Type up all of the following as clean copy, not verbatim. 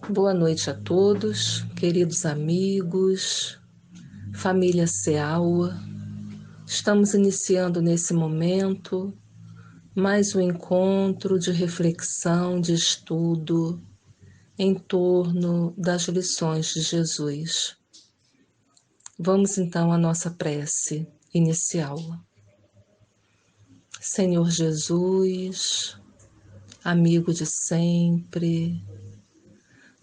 Boa noite a todos, queridos amigos, família Ceaua. Estamos iniciando nesse momento mais um encontro de reflexão, de estudo em torno das lições de Jesus. Vamos então à nossa prece inicial. Senhor Jesus, amigo de sempre,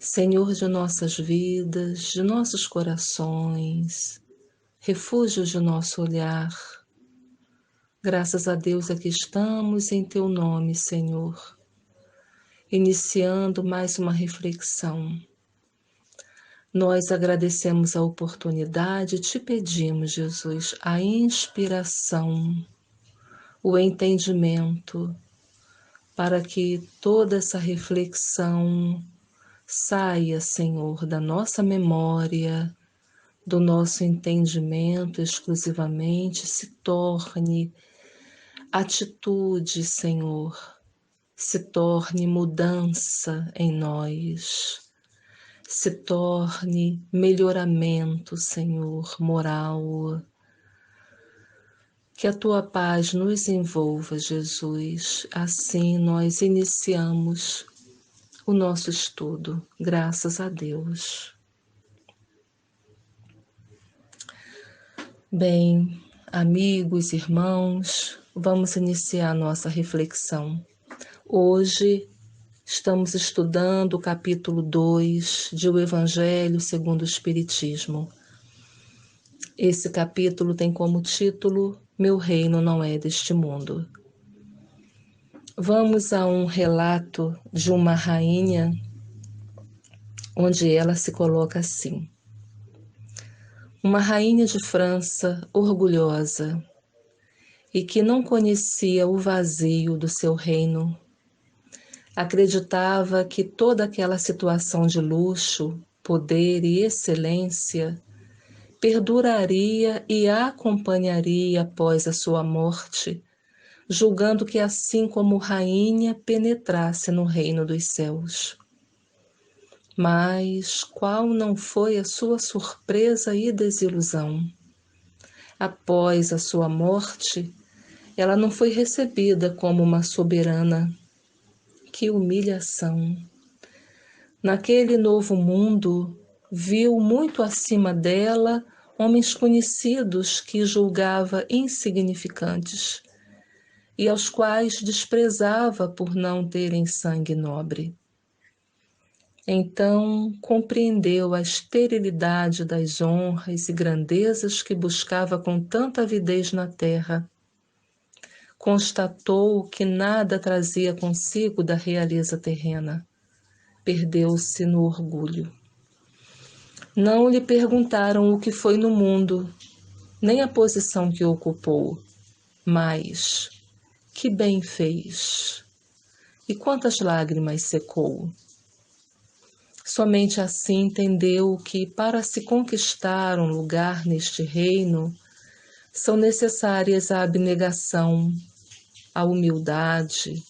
Senhor de nossas vidas, de nossos corações, refúgio de nosso olhar. Graças a Deus aqui estamos em Teu nome, Senhor, iniciando mais uma reflexão. Nós agradecemos a oportunidade e te pedimos, Jesus, a inspiração, o entendimento, para que toda essa reflexão saia, Senhor, da nossa memória, do nosso entendimento exclusivamente, se torne atitude, Senhor, se torne mudança em nós, se torne melhoramento, Senhor, moral. Que a Tua paz nos envolva, Jesus. Assim nós iniciamos o nosso estudo, graças a Deus. Bem, amigos, irmãos, vamos iniciar nossa reflexão. Hoje estamos estudando o capítulo 2 de O Evangelho segundo o Espiritismo. Esse capítulo tem como título Meu Reino Não É Deste Mundo. Vamos a um relato de uma rainha, onde ela se coloca assim. Uma rainha de França orgulhosa e que não conhecia o vazio do seu reino, acreditava que toda aquela situação de luxo, poder e excelência perduraria e a acompanharia após a sua morte, julgando que assim como rainha penetrasse no reino dos céus. Mas qual não foi a sua surpresa e desilusão? Após a sua morte, ela não foi recebida como uma soberana. Que humilhação! Naquele novo mundo, viu muito acima dela homens conhecidos que julgava insignificantes e aos quais desprezava por não terem sangue nobre. Então compreendeu a esterilidade das honras e grandezas que buscava com tanta avidez na terra. Constatou que nada trazia consigo da realeza terrena. Perdeu-se no orgulho. Não lhe perguntaram o que foi no mundo, nem a posição que ocupou, mas que bem fez e quantas lágrimas secou. Somente assim entendeu que, para se conquistar um lugar neste reino, são necessárias a abnegação, a humildade,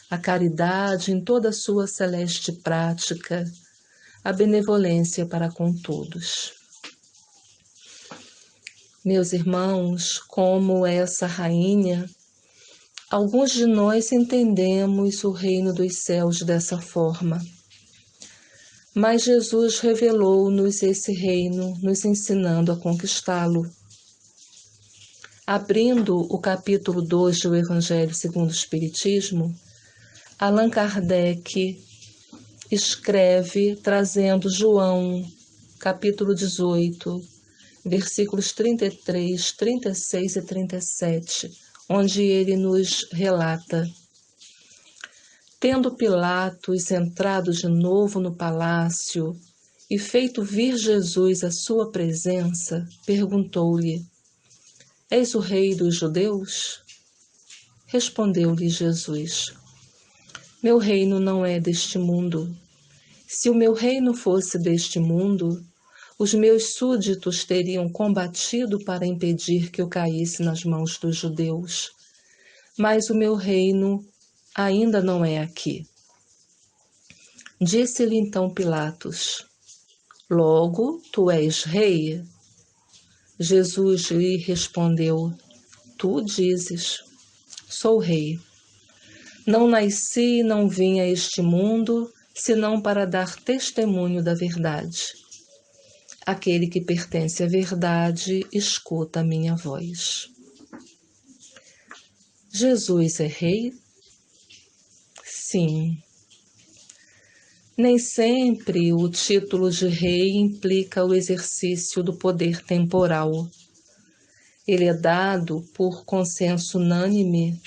a caridade em toda a sua celeste prática, a benevolência para com todos. Meus irmãos, como essa rainha, alguns de nós entendemos o reino dos céus dessa forma. Mas Jesus revelou-nos esse reino, nos ensinando a conquistá-lo. Abrindo o capítulo 2 do Evangelho segundo o Espiritismo, Allan Kardec escreve trazendo João, capítulo 18, versículos 33, 36 e 37, onde ele nos relata: Tendo Pilatos entrado de novo no palácio e feito vir Jesus à sua presença, perguntou-lhe: És o rei dos judeus? Respondeu-lhe Jesus: Meu reino não é deste mundo. Se o meu reino fosse deste mundo, os meus súditos teriam combatido para impedir que eu caísse nas mãos dos judeus. Mas o meu reino ainda não é aqui. Disse-lhe então Pilatos: Logo, tu és rei? Jesus lhe respondeu: Tu dizes, sou rei. Não nasci e não vim a este mundo, senão para dar testemunho da verdade. Aquele que pertence à verdade, escuta a minha voz. Jesus é rei? Sim. Nem sempre o título de rei implica o exercício do poder temporal. Ele é dado por consenso unânime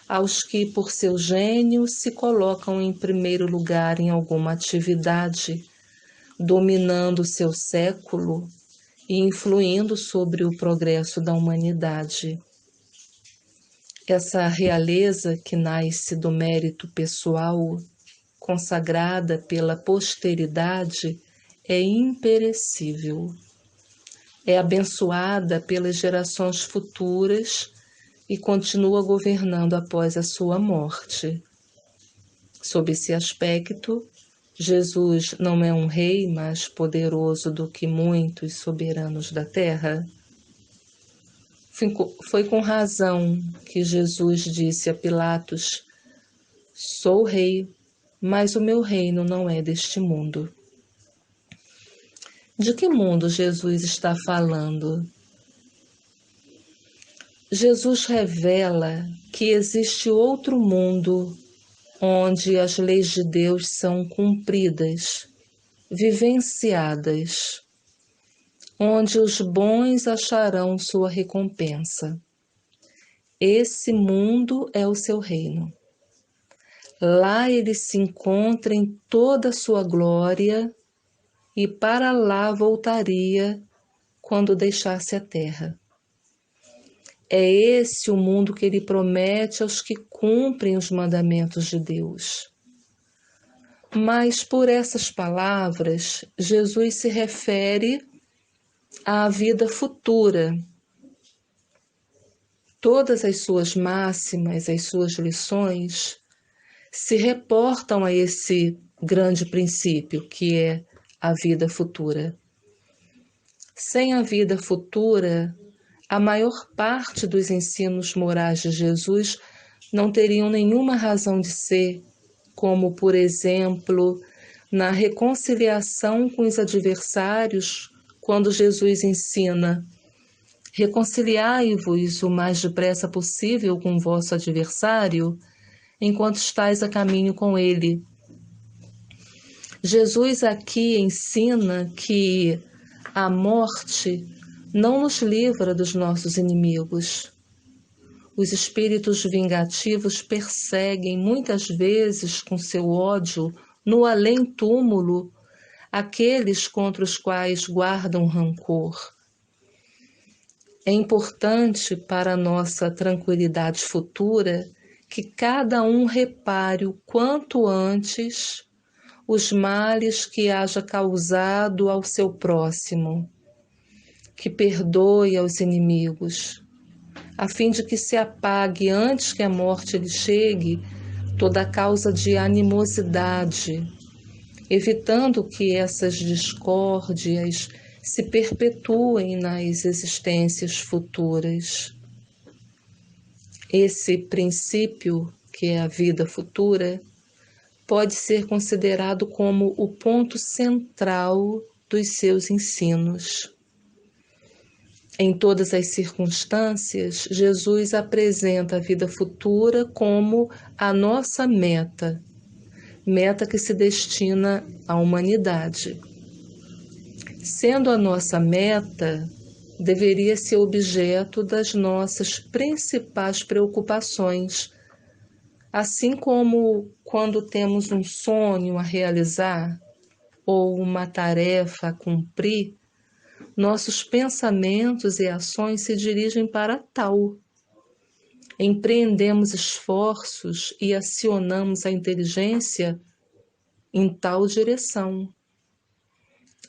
aos que, por seu gênio, se colocam em primeiro lugar em alguma atividade, dominando seu século e influindo sobre o progresso da humanidade. Essa realeza que nasce do mérito pessoal, consagrada pela posteridade, é imperecível. É abençoada pelas gerações futuras e continua governando após a sua morte. Sob esse aspecto, Jesus não é um rei mais poderoso do que muitos soberanos da terra? Foi com razão que Jesus disse a Pilatos: Sou rei, mas o meu reino não é deste mundo. De que mundo Jesus está falando? Jesus revela que existe outro mundo onde as leis de Deus são cumpridas, vivenciadas, onde os bons acharão sua recompensa. Esse mundo é o seu reino. Lá ele se encontra em toda a sua glória e para lá voltaria quando deixasse a terra. É esse o mundo que ele promete aos que cumprem os mandamentos de Deus. Mas por essas palavras, Jesus se refere à vida futura. Todas as suas máximas, as suas lições, se reportam a esse grande princípio que é a vida futura. Sem a vida futura, a maior parte dos ensinos morais de Jesus não teriam nenhuma razão de ser, como, por exemplo, na reconciliação com os adversários, quando Jesus ensina: reconciliai-vos o mais depressa possível com o vosso adversário, enquanto estáis a caminho com ele. Jesus aqui ensina que a morte não nos livra dos nossos inimigos. Os espíritos vingativos perseguem muitas vezes com seu ódio no além-túmulo aqueles contra os quais guardam rancor. É importante para a nossa tranquilidade futura que cada um repare o quanto antes os males que haja causado ao seu próximo, que perdoe aos inimigos, a fim de que se apague antes que a morte lhe chegue toda a causa de animosidade, evitando que essas discórdias se perpetuem nas existências futuras. Esse princípio, que é a vida futura, pode ser considerado como o ponto central dos seus ensinos. Em todas as circunstâncias, Jesus apresenta a vida futura como a nossa meta, meta que se destina à humanidade. Sendo a nossa meta, deveria ser objeto das nossas principais preocupações, assim como quando temos um sonho a realizar ou uma tarefa a cumprir, nossos pensamentos e ações se dirigem para tal. Empreendemos esforços e acionamos a inteligência em tal direção.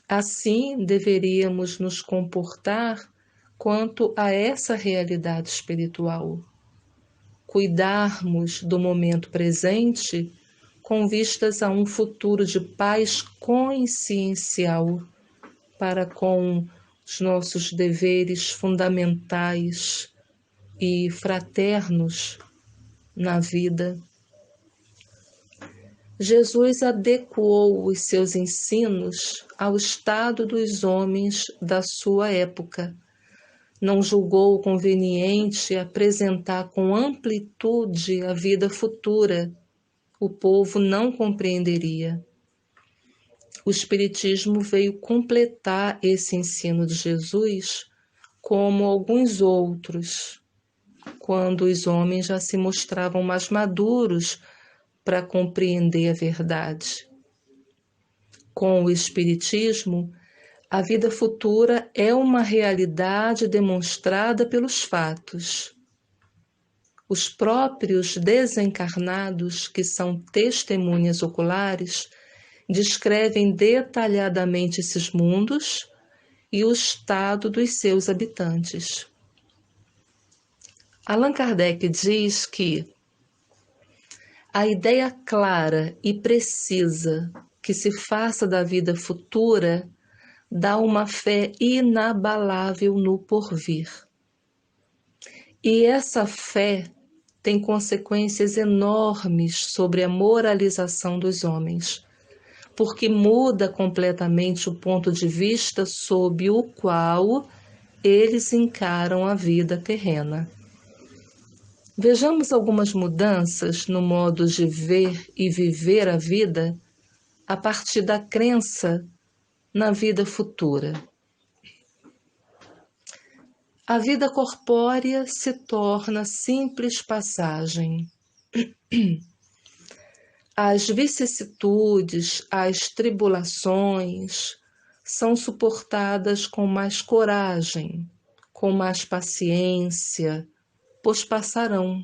Assim, deveríamos nos comportar quanto a essa realidade espiritual. Cuidarmos do momento presente com vistas a um futuro de paz consciencial para com os nossos deveres fundamentais e fraternos na vida. Jesus adequou os seus ensinos ao estado dos homens da sua época. Não julgou conveniente apresentar com amplitude a vida futura. O povo não compreenderia. O Espiritismo veio completar esse ensino de Jesus, como alguns outros, quando os homens já se mostravam mais maduros para compreender a verdade. Com o Espiritismo, a vida futura é uma realidade demonstrada pelos fatos. Os próprios desencarnados, que são testemunhas oculares, descrevem detalhadamente esses mundos e o estado dos seus habitantes. Allan Kardec diz que a ideia clara e precisa que se faça da vida futura dá uma fé inabalável no porvir. E essa fé tem consequências enormes sobre a moralização dos homens, porque muda completamente o ponto de vista sob o qual eles encaram a vida terrena. Vejamos algumas mudanças no modo de ver e viver a vida a partir da crença na vida futura. A vida corpórea se torna simples passagem. As vicissitudes, as tribulações são suportadas com mais coragem, com mais paciência, pois passarão.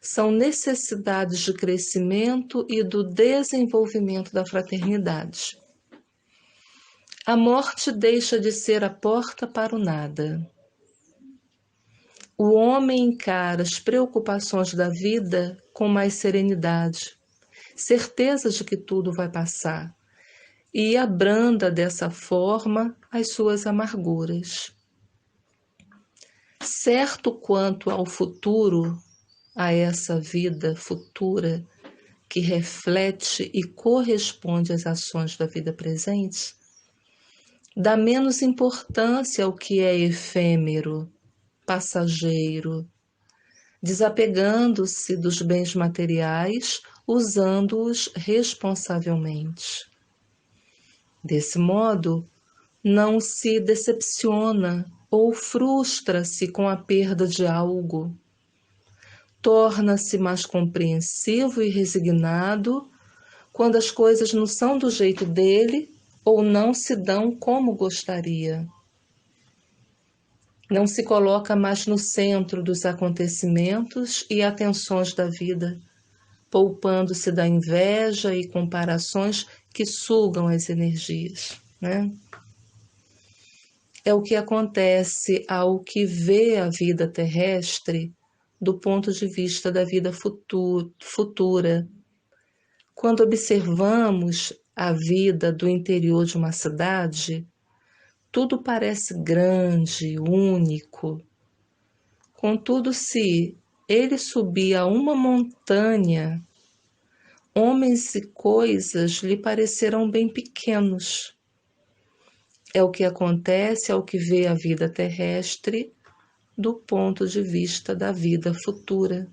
São necessidades de crescimento e do desenvolvimento da fraternidade. A morte deixa de ser a porta para o nada. O homem encara as preocupações da vida com mais serenidade, certeza de que tudo vai passar, e abranda dessa forma as suas amarguras. Certo quanto ao futuro, a essa vida futura que reflete e corresponde às ações da vida presente, dá menos importância ao que é efêmero, passageiro, desapegando-se dos bens materiais, usando-os responsavelmente. Desse modo, não se decepciona ou frustra-se com a perda de algo. Torna-se mais compreensivo e resignado quando as coisas não são do jeito dele ou não se dão como gostaria. Não se coloca mais no centro dos acontecimentos e atenções da vida, poupando-se da inveja e comparações que sugam as energias, né? É o que acontece ao que vê a vida terrestre do ponto de vista da vida futura. Quando observamos a vida do interior de uma cidade, tudo parece grande, único. Contudo, se ele subir a uma montanha, homens e coisas lhe parecerão bem pequenos. É o que acontece ao que vê a vida terrestre do ponto de vista da vida futura.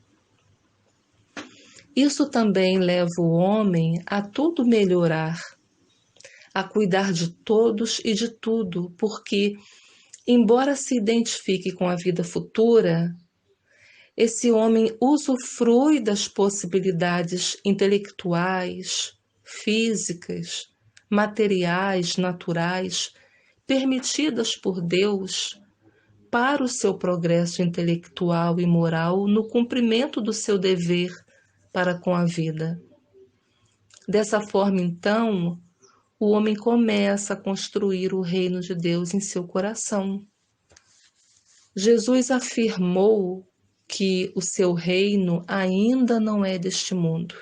Isso também leva o homem a tudo melhorar, a cuidar de todos e de tudo, porque, embora se identifique com a vida futura, esse homem usufrui das possibilidades intelectuais, físicas, materiais, naturais, permitidas por Deus para o seu progresso intelectual e moral no cumprimento do seu dever para com a vida. Dessa forma, então, o homem começa a construir o reino de Deus em seu coração. Jesus afirmou que o seu reino ainda não é deste mundo.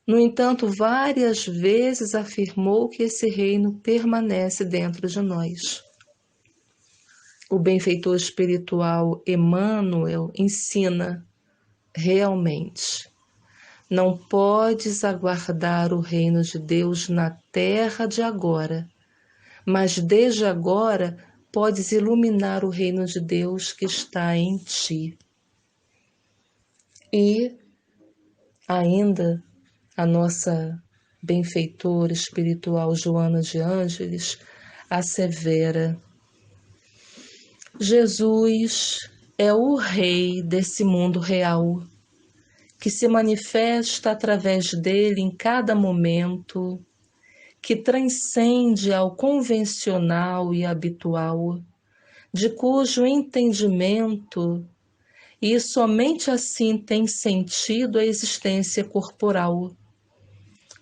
No entanto, várias vezes afirmou que esse reino permanece dentro de nós. O benfeitor espiritual Emmanuel ensina realmente: não podes aguardar o reino de Deus na terra de agora, mas desde agora podes iluminar o reino de Deus que está em ti. E ainda a nossa benfeitora espiritual Joana de Ângeles assevera: Jesus é o Rei desse mundo real, que se manifesta através dele em cada momento, que transcende ao convencional e habitual, de cujo entendimento e somente assim tem sentido a existência corporal.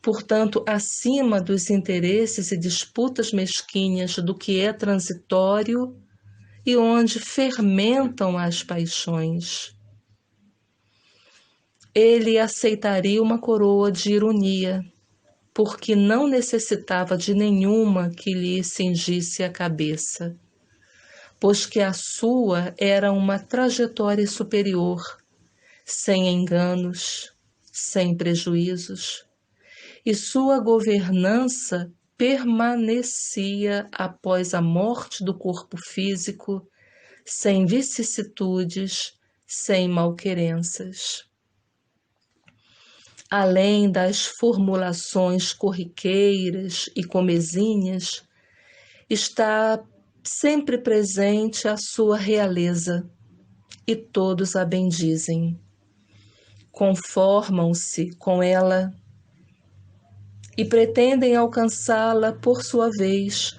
Portanto, acima dos interesses e disputas mesquinhas do que é transitório e onde fermentam as paixões. Ele aceitaria uma coroa de ironia, porque não necessitava de nenhuma que lhe cingisse a cabeça, pois que a sua era uma trajetória superior, sem enganos, sem prejuízos, e sua governança permanecia após a morte do corpo físico, sem vicissitudes, sem malquerenças. Além das formulações corriqueiras e comezinhas, está sempre presente a sua realeza, e todos a bendizem. Conformam-se com ela e pretendem alcançá-la por sua vez,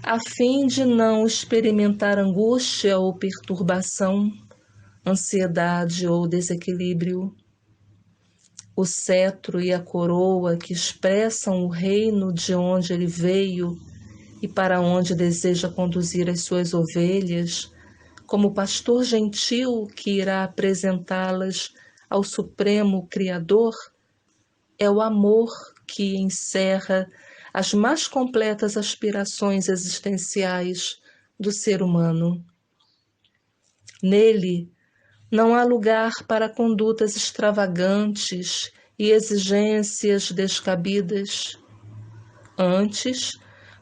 a fim de não experimentar angústia ou perturbação, ansiedade ou desequilíbrio. O cetro e a coroa que expressam o reino de onde ele veio e para onde deseja conduzir as suas ovelhas, como pastor gentil que irá apresentá-las ao Supremo Criador, é o amor que encerra as mais completas aspirações existenciais do ser humano. Nele, não há lugar para condutas extravagantes e exigências descabidas. Antes,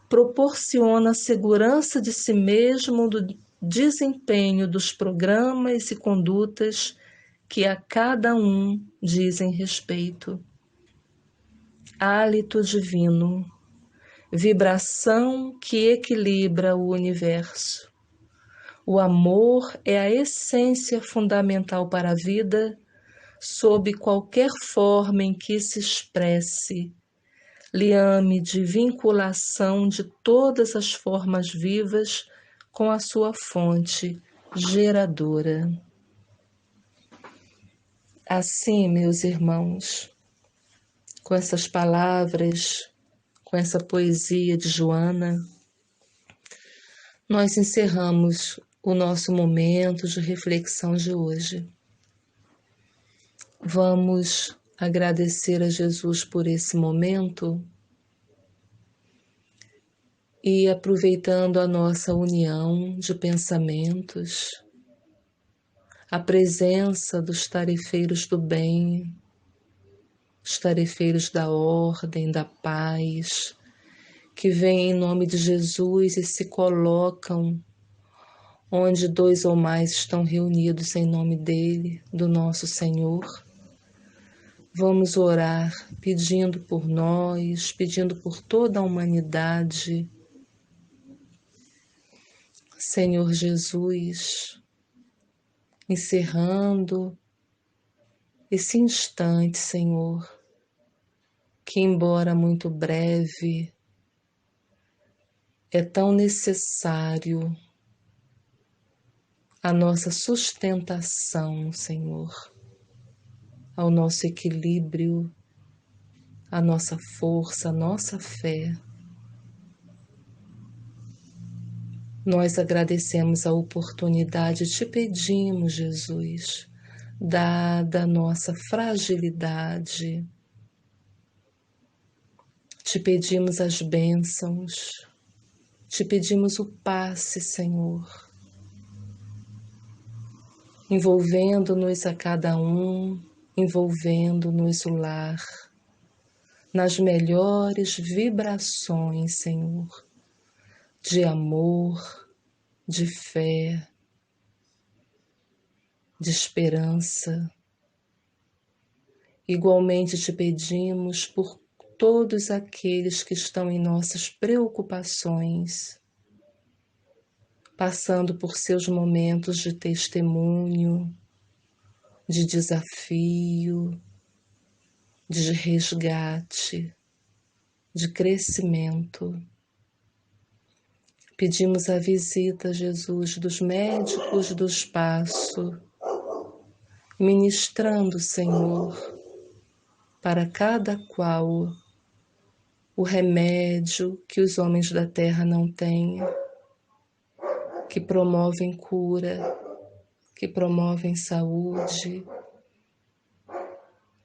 proporciona a segurança de si mesmo do desempenho dos programas e condutas que a cada um dizem respeito. Hálito divino, vibração que equilibra o universo. O amor é a essência fundamental para a vida, sob qualquer forma em que se expresse, liame de vinculação de todas as formas vivas com a sua fonte geradora. Assim, meus irmãos, com essas palavras, com essa poesia de Joana, nós encerramos o nosso momento de reflexão de hoje. Vamos agradecer a Jesus por esse momento e, aproveitando a nossa união de pensamentos, a presença dos tarefeiros do bem, os tarefeiros da ordem, da paz, que vêm em nome de Jesus e se colocam onde dois ou mais estão reunidos em nome dele, do nosso Senhor. Vamos orar pedindo por nós, pedindo por toda a humanidade. Senhor Jesus, encerrando esse instante, Senhor, que embora muito breve, é tão necessário a nossa sustentação, Senhor, ao nosso equilíbrio, a nossa força, a nossa fé. Nós agradecemos a oportunidade, te pedimos, Jesus, dada a nossa fragilidade, Te pedimos as bênçãos, te pedimos o passe, Senhor, envolvendo-nos a cada um, envolvendo-nos o lar, nas melhores vibrações, Senhor, de amor, de fé, de esperança. Igualmente te pedimos por todos aqueles que estão em nossas preocupações, passando por seus momentos de testemunho, de desafio, de resgate, de crescimento. Pedimos a visita, Jesus, dos médicos do espaço, ministrando, Senhor, para cada qual o remédio que os homens da terra não têm, que promovem cura, que promovem saúde,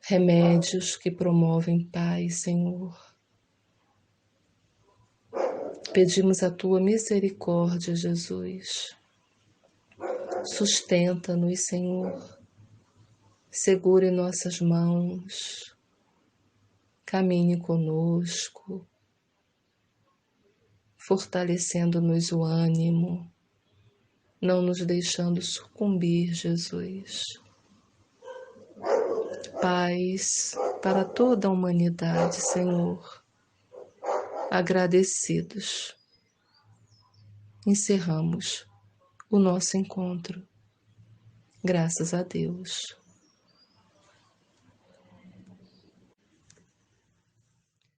remédios que promovem paz, Senhor. Pedimos a tua misericórdia, Jesus. Sustenta-nos, Senhor. Segure nossas mãos. Caminhe conosco, fortalecendo-nos o ânimo, não nos deixando sucumbir, Jesus. Paz para toda a humanidade, Senhor. Agradecidos, encerramos o nosso encontro. Graças a Deus.